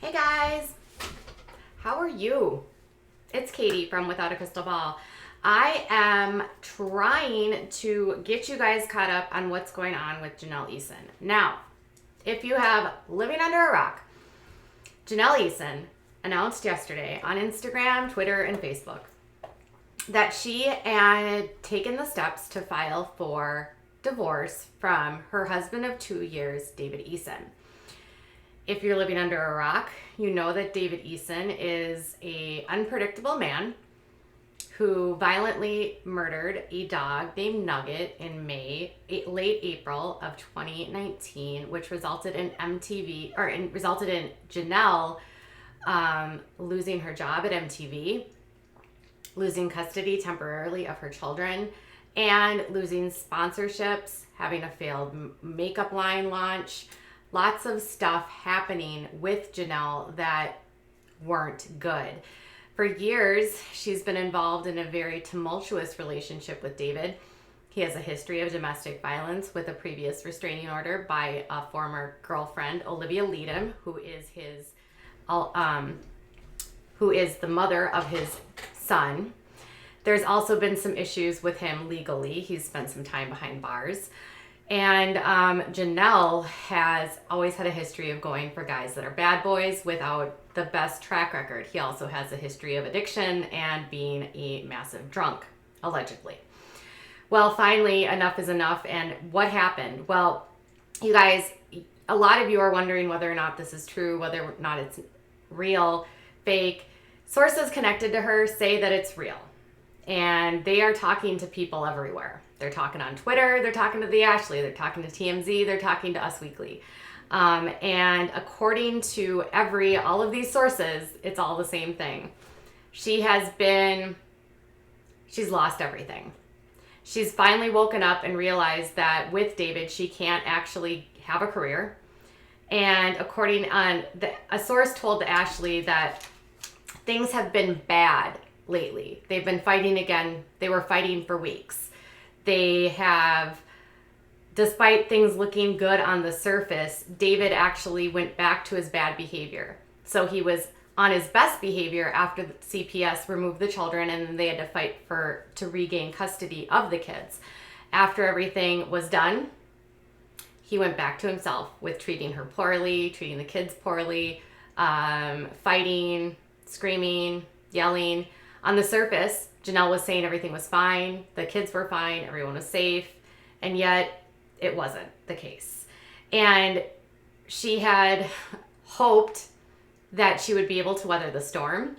Hey guys, how are you? It's Katie from Without a Crystal Ball. I am trying to get you guys caught up on what's going on with Jenelle Eason. Now, if you have living under a rock, Jenelle Eason announced yesterday on Instagram, Twitter, and Facebook that she had taken the steps to file for divorce from her husband of 2 years, David Eason. If you're living under a rock, you know that David Eason is an unpredictable man who violently murdered a dog named Nugget in late April of 2019, which resulted in resulted in Janelle losing her job at MTV, losing custody temporarily of her children, and losing sponsorships, having a failed makeup line launch. Lots of stuff happening with Janelle that weren't good. For years, she's been involved in a very tumultuous relationship with David. He has a history of domestic violence with a previous restraining order by a former girlfriend, Olivia Leadham, who is the mother of his son. There's also been some issues with him legally. He's spent some time behind bars. And Janelle has always had a history of going for guys that are bad boys without the best track record. He also has a history of addiction and being a massive drunk, allegedly. Well, finally, enough is enough. And what happened? Well, you guys, a lot of you are wondering whether or not this is true, whether or not it's real, fake. Sources connected to her say that it's real. And they are talking to people everywhere. They're talking on Twitter, they're talking to the Ashley, they're talking to TMZ, they're talking to Us Weekly. And according to all of these sources, it's all the same thing. She's lost everything. She's finally woken up and realized that with David, she can't actually have a career. And a source told Ashley that things have been bad lately. They've been fighting again. They were fighting for weeks. They have, despite things looking good on the surface, David actually went back to his bad behavior. So he was on his best behavior after the CPS removed the children, and then they had to fight to regain custody of the kids. After everything was done, he went back to himself with treating her poorly, treating the kids poorly, fighting, screaming, yelling. On the surface, Janelle was saying everything was fine, the kids were fine, everyone was safe, and yet it wasn't the case. And she had hoped that she would be able to weather the storm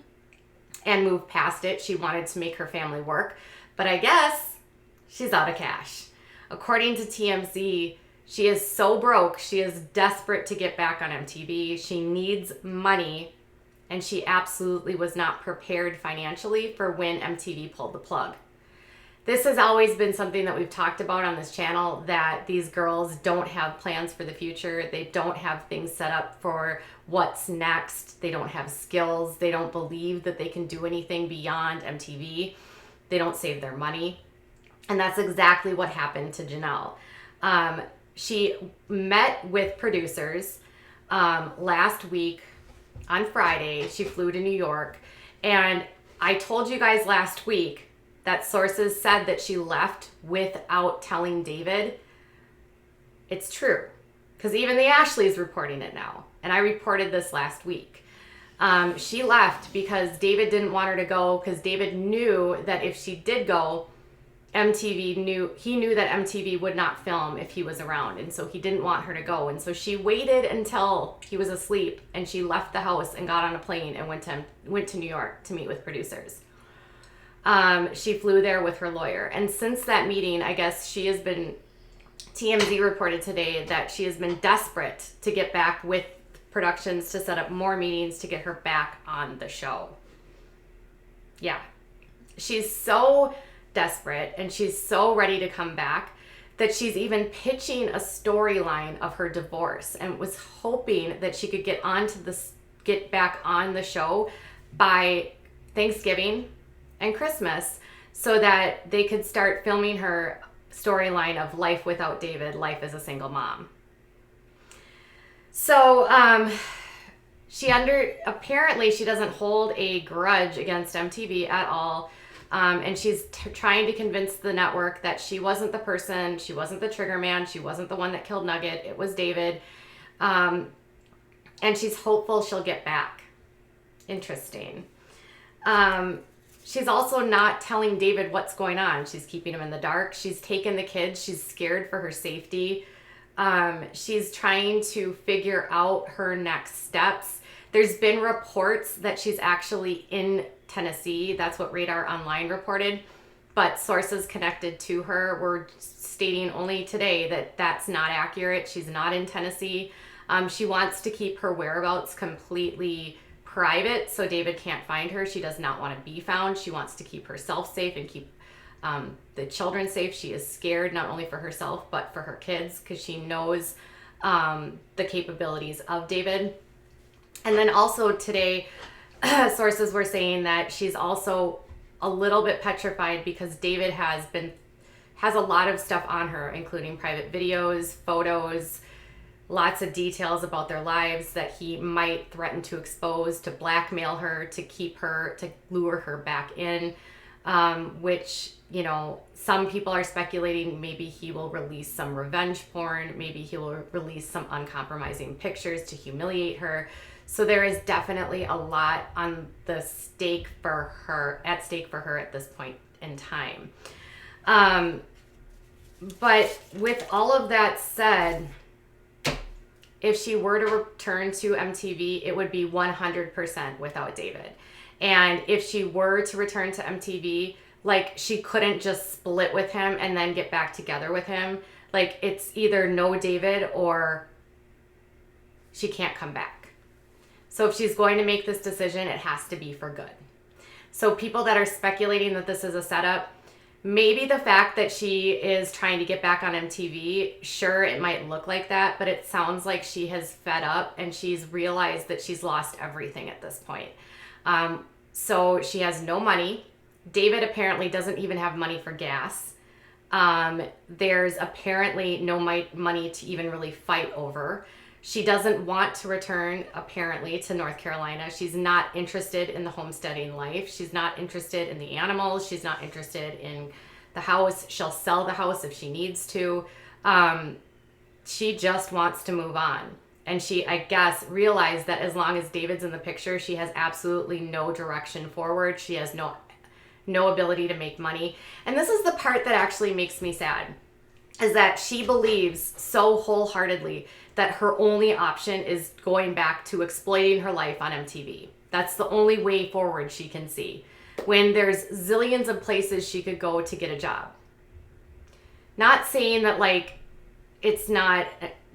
and move past it. She wanted to make her family work, but I guess she's out of cash. According to TMZ, she is so broke, she is desperate to get back on MTV. She needs money. And she absolutely was not prepared financially for when MTV pulled the plug. This has always been something that we've talked about on this channel, that these girls don't have plans for the future. They don't have things set up for what's next. They don't have skills. They don't believe that they can do anything beyond MTV. They don't save their money. And that's exactly what happened to Janelle. She met with producers last week. On Friday, she flew to New York, and I told you guys last week that sources said that she left without telling David. It's true, because even the Ashley is reporting it now, and I reported this last week. She left because David didn't want her to go, because David knew that if she did go, he knew that MTV would not film if he was around, and so he didn't want her to go. And so she waited until he was asleep, and she left the house and got on a plane and went to New York to meet with producers. She flew there with her lawyer, and since that meeting, I guess TMZ reported today that she has been desperate to get back with productions to set up more meetings to get her back on the show. Yeah, she's so desperate and she's so ready to come back that she's even pitching a storyline of her divorce and was hoping that she could get back on the show by Thanksgiving and Christmas so that they could start filming her storyline of life without David, life as a single mom. So apparently she doesn't hold a grudge against MTV at all. And she's trying to convince the network that she wasn't the person, she wasn't the trigger man, she wasn't the one that killed Nugget, it was David. And she's hopeful she'll get back. Interesting. She's also not telling David what's going on. She's keeping him in the dark. She's taken the kids. She's scared for her safety. She's trying to figure out her next steps. There's been reports that she's actually in Tennessee. That's what Radar Online reported. But sources connected to her were stating only today that that's not accurate. She's not in Tennessee. She wants to keep her whereabouts completely private so David can't find her. She does not want to be found. She wants to keep herself safe and keep the children safe. She is scared not only for herself but for her kids because she knows the capabilities of David. And then also today, sources were saying that she's also a little bit petrified because David has a lot of stuff on her, including private videos, photos, lots of details about their lives that he might threaten to expose, to blackmail her, to keep her, to lure her back in, which, you know, some people are speculating maybe he will release some revenge porn, maybe he will release some uncompromising pictures to humiliate her. So there is definitely a lot on the stake for her, at this point in time. But with all of that said, if she were to return to MTV, it would be 100% without David. And if she were to return to MTV, like, she couldn't just split with him and then get back together with him. Like, it's either no David or she can't come back. So if she's going to make this decision, it has to be for good. So people that are speculating that this is a setup, maybe the fact that she is trying to get back on MTV, sure, it might look like that, but it sounds like she has fed up and she's realized that she's lost everything at this point. So she has no money. David apparently doesn't even have money for gas. There's apparently no money to even really fight over. She doesn't want to return, apparently, to North Carolina. She's not interested in the homesteading life. She's not interested in the animals. She's not interested in the house. She'll sell the house if she needs to. She just wants to move on. And she, I guess, realized that as long as David's in the picture, she has absolutely no direction forward. She has no ability to make money. And this is the part that actually makes me sad, is that she believes so wholeheartedly that her only option is going back to exploiting her life on MTV. That's the only way forward she can see, when there's zillions of places she could go to get a job. Not saying that, like, it's not,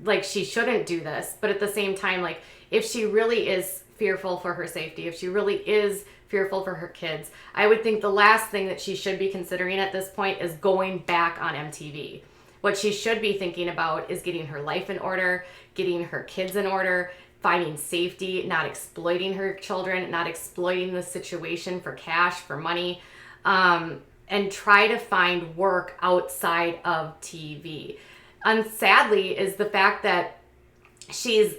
like, she shouldn't do this, but at the same time, like, if she really is fearful for her safety, if she really is fearful for her kids, I would think the last thing that she should be considering at this point is going back on MTV. What she should be thinking about is getting her life in order, getting her kids in order, finding safety, not exploiting her children, not exploiting the situation for cash, for money, and try to find work outside of TV. And sadly is the fact that she's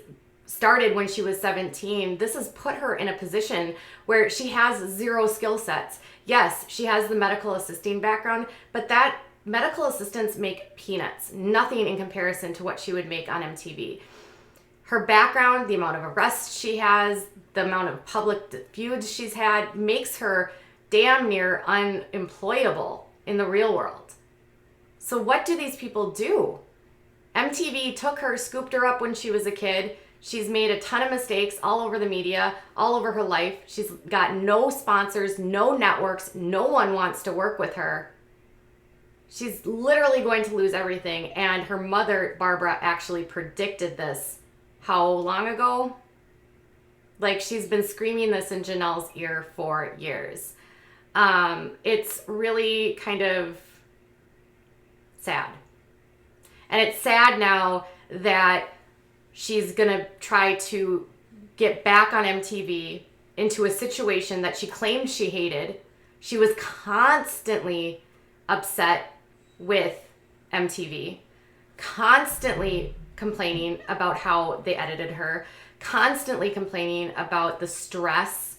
started when she was 17. This has put her in a position where she has zero skill sets. Yes, she has the medical assisting background, but that medical assistants make peanuts, nothing in comparison to what she would make on MTV. Her background, the amount of arrests she has, the amount of public feuds she's had, makes her damn near unemployable in the real world. So what do these people do? MTV took her, scooped her up when she was a kid. She's made a ton of mistakes all over the media, all over her life. She's got no sponsors, no networks, no one wants to work with her. She's literally going to lose everything. And her mother, Barbara, actually predicted this how long ago? Like, she's been screaming this in Janelle's ear for years. It's really kind of sad. And it's sad now that she's going to try to get back on MTV into a situation that she claimed she hated. She was constantly upset with MTV, constantly complaining about how they edited her, constantly complaining about the stress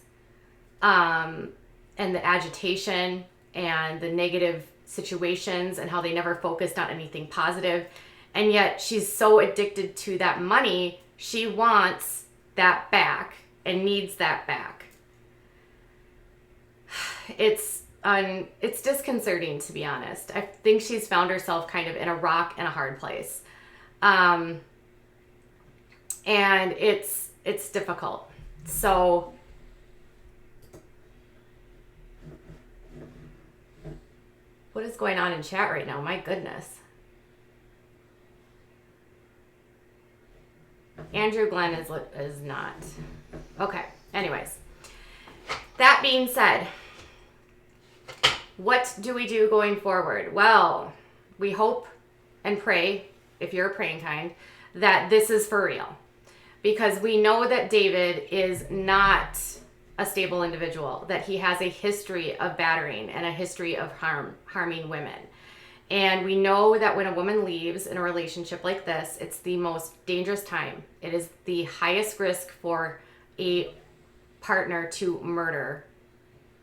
and the agitation and the negative situations and how they never focused on anything positive. And yet she's so addicted to that money, she wants that back and needs that back. It's disconcerting, to be honest. I think she's found herself kind of in a rock and a hard place. And it's difficult. So what is going on in chat right now? My goodness. Andrew Glenn is not. Okay. Anyways, that being said, what do we do going forward? Well, we hope and pray, if you're a praying kind, that this is for real. Because we know that David is not a stable individual, that he has a history of battering and a history of harming women. And we know that when a woman leaves in a relationship like this, it's the most dangerous time. It is the highest risk for a partner to murder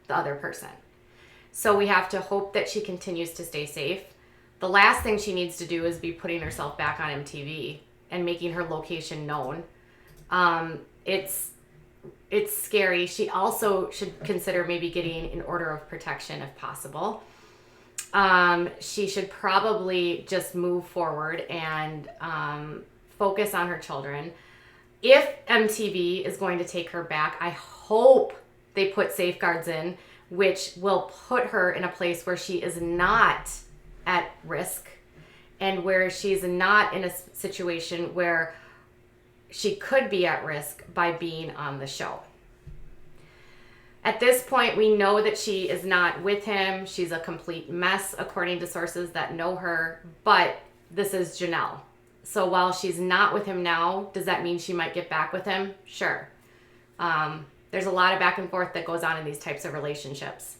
the other person. So we have to hope that she continues to stay safe. The last thing she needs to do is be putting herself back on MTV and making her location known. It's scary. She also should consider maybe getting an order of protection if possible. She should probably just move forward and focus on her children. If MTV is going to take her back, I hope they put safeguards in, which will put her in a place where she is not at risk and where she's not in a situation where she could be at risk by being on the show. At this point, we know that she is not with him. She's a complete mess, according to sources that know her. But this is Janelle. So while she's not with him now, does that mean she might get back with him? Sure. There's a lot of back and forth that goes on in these types of relationships.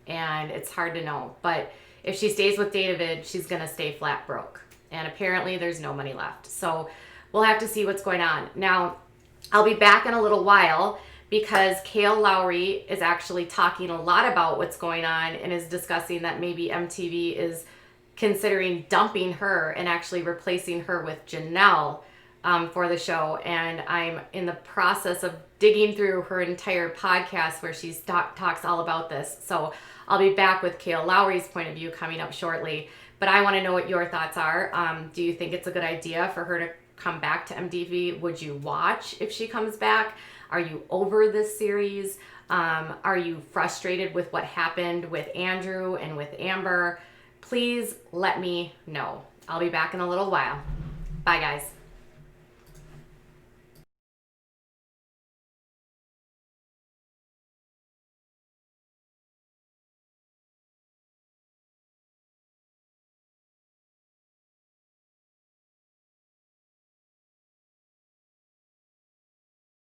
And it's hard to know. But if she stays with David, she's going to stay flat broke. And apparently there's no money left. So we'll have to see what's going on. Now, I'll be back in a little while, because Kale Lowry is actually talking a lot about what's going on and is discussing that maybe MTV is considering dumping her and actually replacing her with Janelle for the show. And I'm in the process of digging through her entire podcast where she talks all about this. So I'll be back with Kale Lowry's point of view coming up shortly. But I want to know what your thoughts are. Do you think it's a good idea for her to come back to MTV? Would you watch if she comes back? Are you over this series? Are you frustrated with what happened with Andrew and with Amber? Please let me know. I'll be back in a little while. Bye, guys.